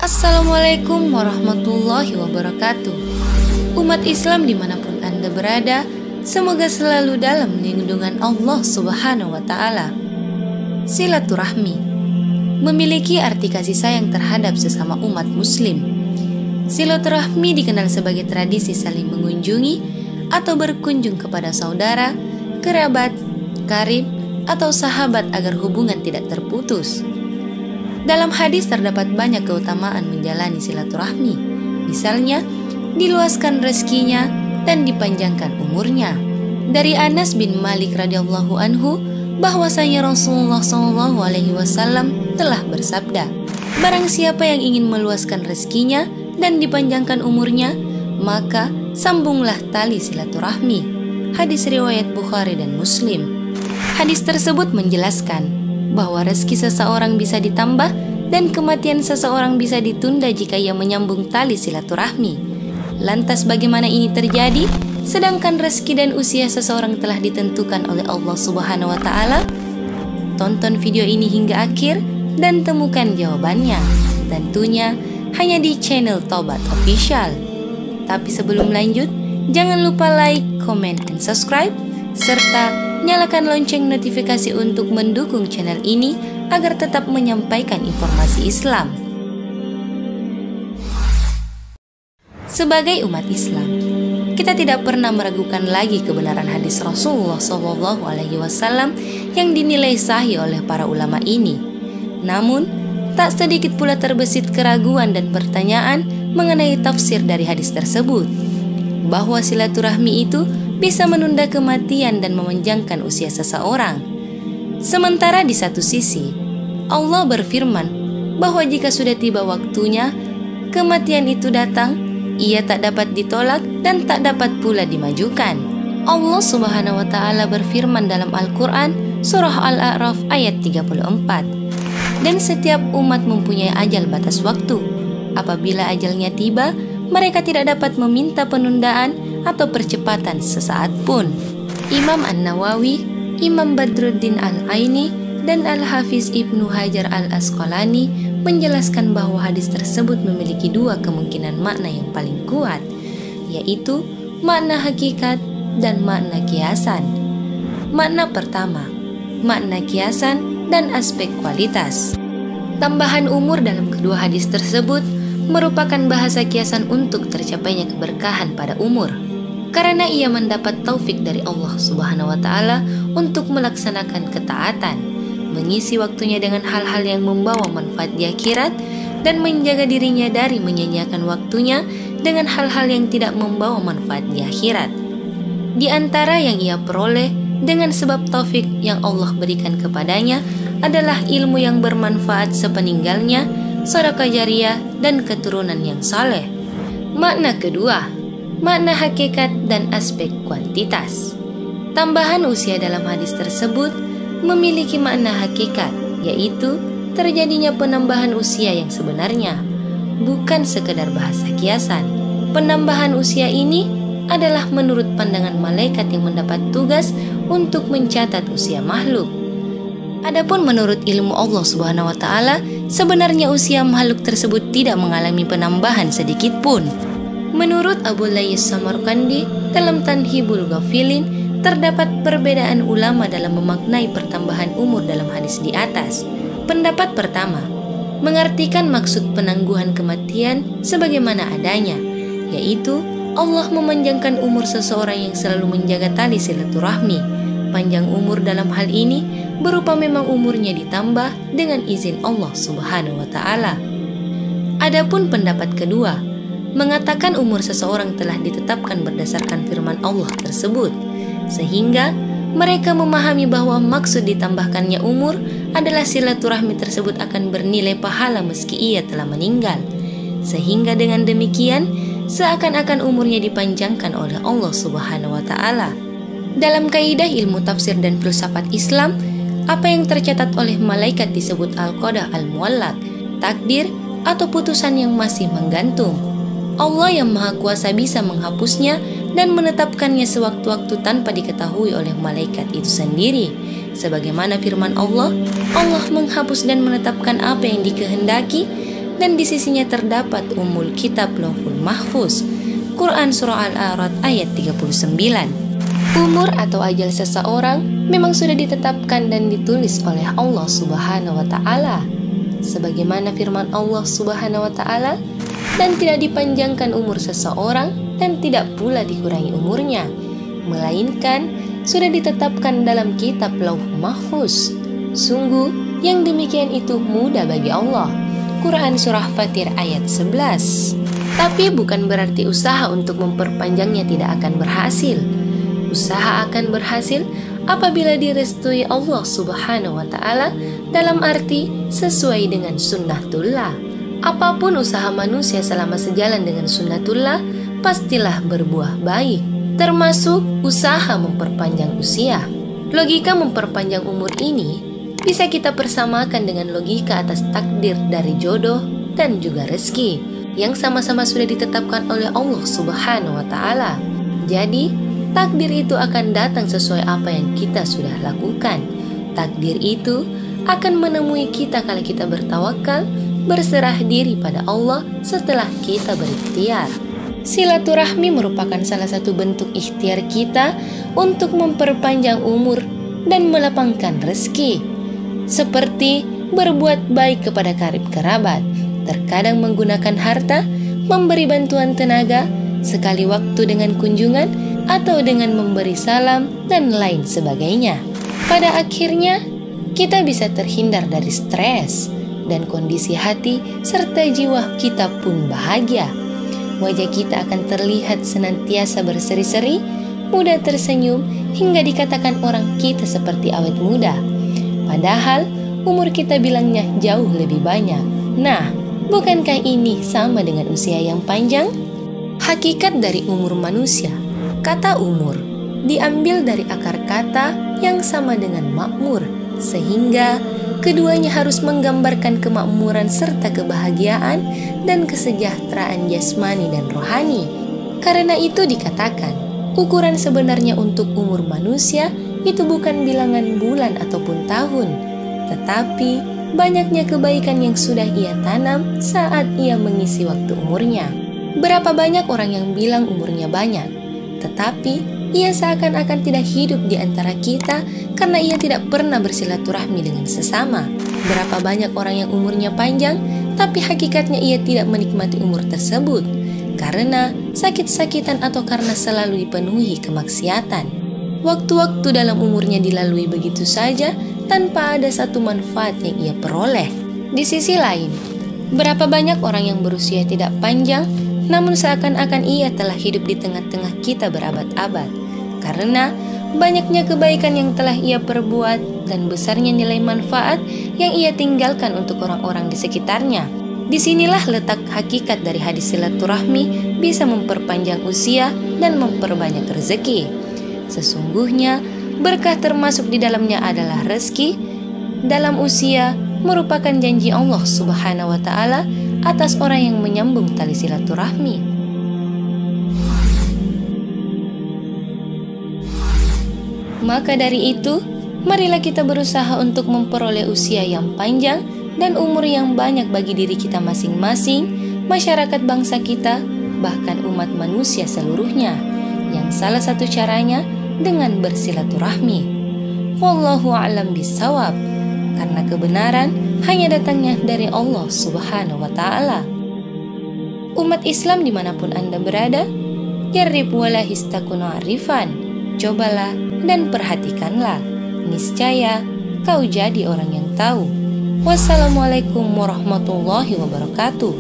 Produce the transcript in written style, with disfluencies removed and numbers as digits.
Assalamualaikum warahmatullahi wabarakatuh. Umat Islam dimanapun Anda berada, semoga selalu dalam lindungan Allah Subhanahu wa Ta'ala. Silaturahmi memiliki arti kasih sayang terhadap sesama umat Muslim. Silaturahmi dikenal sebagai tradisi saling mengunjungi atau berkunjung kepada saudara, kerabat, karib, atau sahabat agar hubungan tidak terputus. Dalam hadis terdapat banyak keutamaan menjalani silaturahmi. Misalnya, diluaskan rezekinya dan dipanjangkan umurnya. Dari Anas bin Malik radhiyallahu anhu bahwasanya Rasulullah SAW telah bersabda, barang siapa yang ingin meluaskan rezekinya dan dipanjangkan umurnya, maka sambunglah tali silaturahmi. Hadis riwayat Bukhari dan Muslim. Hadis tersebut menjelaskan bahwa rezeki seseorang bisa ditambah dan kematian seseorang bisa ditunda jika ia menyambung tali silaturahmi. Lantas bagaimana ini terjadi sedangkan rezeki dan usia seseorang telah ditentukan oleh Allah Subhanahu wa Ta'ala? Tonton video ini hingga akhir dan temukan jawabannya, tentunya hanya di channel Tobat Official. Tapi sebelum lanjut, jangan lupa like, comment, dan subscribe serta nyalakan lonceng notifikasi untuk mendukung channel ini agar tetap menyampaikan informasi Islam. Sebagai umat Islam, kita tidak pernah meragukan lagi kebenaran hadis Rasulullah SAW yang dinilai sahih oleh para ulama ini. Namun, tak sedikit pula terbesit keraguan dan pertanyaan mengenai tafsir dari hadis tersebut, bahwa silaturahmi itu bisa menunda kematian dan memanjangkan usia seseorang. Sementara di satu sisi, Allah berfirman bahwa jika sudah tiba waktunya, kematian itu datang, ia tak dapat ditolak dan tak dapat pula dimajukan. Allah Subhanahu wa Ta'ala berfirman dalam Al-Quran, Surah Al-A'raf ayat 34. Dan setiap umat mempunyai ajal batas waktu. Apabila ajalnya tiba, mereka tidak dapat meminta penundaan atau percepatan sesaat pun. Imam An-Nawawi, Imam Badruddin Al-Aini, dan Al-Hafiz Ibnu Hajar Al-Asqalani menjelaskan bahwa hadis tersebut memiliki dua kemungkinan makna yang paling kuat, yaitu makna hakikat dan makna kiasan. Makna pertama, makna kiasan dan aspek kualitas. Tambahan umur dalam kedua hadis tersebut merupakan bahasa kiasan untuk tercapainya keberkahan pada umur, karena ia mendapat taufik dari Allah Subhanahu wa Ta'ala untuk melaksanakan ketaatan, mengisi waktunya dengan hal-hal yang membawa manfaat di akhirat, dan menjaga dirinya dari menyia-nyiakan waktunya dengan hal-hal yang tidak membawa manfaat di akhirat. Di antara yang ia peroleh dengan sebab taufik yang Allah berikan kepadanya adalah ilmu yang bermanfaat sepeninggalnya, sedekah jariyah, dan keturunan yang saleh. Makna kedua, makna hakikat dan aspek kuantitas. Tambahan usia dalam hadis tersebut memiliki makna hakikat, yaitu terjadinya penambahan usia yang sebenarnya, bukan sekedar bahasa kiasan. Penambahan usia ini adalah menurut pandangan malaikat yang mendapat tugas untuk mencatat usia makhluk. Adapun menurut ilmu Allah Subhanahu wa Ta'ala, sebenarnya usia makhluk tersebut tidak mengalami penambahan sedikit pun. Menurut Abu Lays Samarkandi dalam Tanhibul Ghafilin, terdapat perbedaan ulama dalam memaknai pertambahan umur dalam hadis di atas. Pendapat pertama, mengartikan maksud penangguhan kematian sebagaimana adanya, yaitu Allah memanjangkan umur seseorang yang selalu menjaga tali silaturahmi. Panjang umur dalam hal ini berupa memang umurnya ditambah dengan izin Allah Subhanahu wa Ta'ala. Adapun pendapat kedua, mengatakan umur seseorang telah ditetapkan berdasarkan firman Allah tersebut, sehingga mereka memahami bahwa maksud ditambahkannya umur adalah silaturahmi tersebut akan bernilai pahala meski ia telah meninggal, sehingga dengan demikian seakan-akan umurnya dipanjangkan oleh Allah Subhanahu wa Ta'ala. Dalam kaidah ilmu tafsir dan filsafat Islam, apa yang tercatat oleh malaikat disebut al-qada al-muallaq, takdir atau putusan yang masih menggantung. Allah yang Maha Kuasa bisa menghapusnya dan menetapkannya sewaktu-waktu tanpa diketahui oleh malaikat itu sendiri. Sebagaimana firman Allah, Allah menghapus dan menetapkan apa yang dikehendaki, dan di sisinya terdapat Ummul Kitab Lauhul Mahfuz. Quran Surah Al-A'raf ayat 39. Umur atau ajal seseorang memang sudah ditetapkan dan ditulis oleh Allah Subhanahu wa Ta'ala. Sebagaimana firman Allah Subhanahu wa Ta'ala, dan tidak dipanjangkan umur seseorang dan tidak pula dikurangi umurnya, melainkan sudah ditetapkan dalam kitab Lauh Mahfuz. Sungguh yang demikian itu mudah bagi Allah. Quran Surah Fatir ayat 11. Tapi bukan berarti usaha untuk memperpanjangnya tidak akan berhasil. Usaha akan berhasil apabila direstui Allah Subhanahu wa Ta'ala, dalam arti sesuai dengan sunnatullah. Apapun usaha manusia selama sejalan dengan sunnatullah, pastilah berbuah baik, termasuk usaha memperpanjang usia. Logika memperpanjang umur ini bisa kita persamakan dengan logika atas takdir dari jodoh dan juga rezeki, yang sama-sama sudah ditetapkan oleh Allah Subhanahu wa Ta'ala. Jadi, takdir itu akan datang sesuai apa yang kita sudah lakukan. Takdir itu akan menemui kita kalau kita bertawakal, berserah diri pada Allah setelah kita berikhtiar. Silaturahmi merupakan salah satu bentuk ikhtiar kita untuk memperpanjang umur dan melapangkan rezeki. Seperti berbuat baik kepada karib kerabat, terkadang menggunakan harta, memberi bantuan tenaga, sekali waktu dengan kunjungan, atau dengan memberi salam, dan lain sebagainya. Pada akhirnya, kita bisa terhindar dari stres, dan kondisi hati serta jiwa kita pun bahagia. Wajah kita akan terlihat senantiasa berseri-seri, mudah tersenyum, hingga dikatakan orang kita seperti awet muda. Padahal umur kita bilangnya jauh lebih banyak. Nah, bukankah ini sama dengan usia yang panjang? Hakikat dari umur manusia, kata umur diambil dari akar kata yang sama dengan makmur, sehingga keduanya harus menggambarkan kemakmuran serta kebahagiaan dan kesejahteraan jasmani dan rohani. Karena itu dikatakan, ukuran sebenarnya untuk umur manusia itu bukan bilangan bulan ataupun tahun, tetapi banyaknya kebaikan yang sudah ia tanam saat ia mengisi waktu umurnya. Berapa banyak orang yang bilang umurnya banyak, tetapi ia seakan-akan tidak hidup di antara kita karena ia tidak pernah bersilaturahmi dengan sesama. Berapa banyak orang yang umurnya panjang, tapi hakikatnya ia tidak menikmati umur tersebut karena sakit-sakitan atau karena selalu dipenuhi kemaksiatan. Waktu-waktu dalam umurnya dilalui begitu saja tanpa ada satu manfaat yang ia peroleh. Di sisi lain, berapa banyak orang yang berusia tidak panjang, namun seakan-akan ia telah hidup di tengah-tengah kita berabad-abad. Karena banyaknya kebaikan yang telah ia perbuat dan besarnya nilai manfaat yang ia tinggalkan untuk orang-orang di sekitarnya. Disinilah letak hakikat dari hadis silaturahmi bisa memperpanjang usia dan memperbanyak rezeki. Sesungguhnya berkah termasuk di dalamnya adalah rezeki dalam usia merupakan janji Allah Subhanahu wa Ta'ala atas orang yang menyambung tali silaturahmi. Maka dari itu, marilah kita berusaha untuk memperoleh usia yang panjang dan umur yang banyak bagi diri kita masing-masing, masyarakat bangsa kita, bahkan umat manusia seluruhnya, yang salah satu caranya dengan bersilaturahmi. Wallahu a'lam bishawab, karena kebenaran hanya datangnya dari Allah Subhanahu wa Ta'ala. Umat Islam dimanapun Anda berada, jarrib wala histakunu arifan, cobalah dan perhatikanlah, niscaya kau jadi orang yang tahu. Wassalamualaikum warahmatullahi wabarakatuh.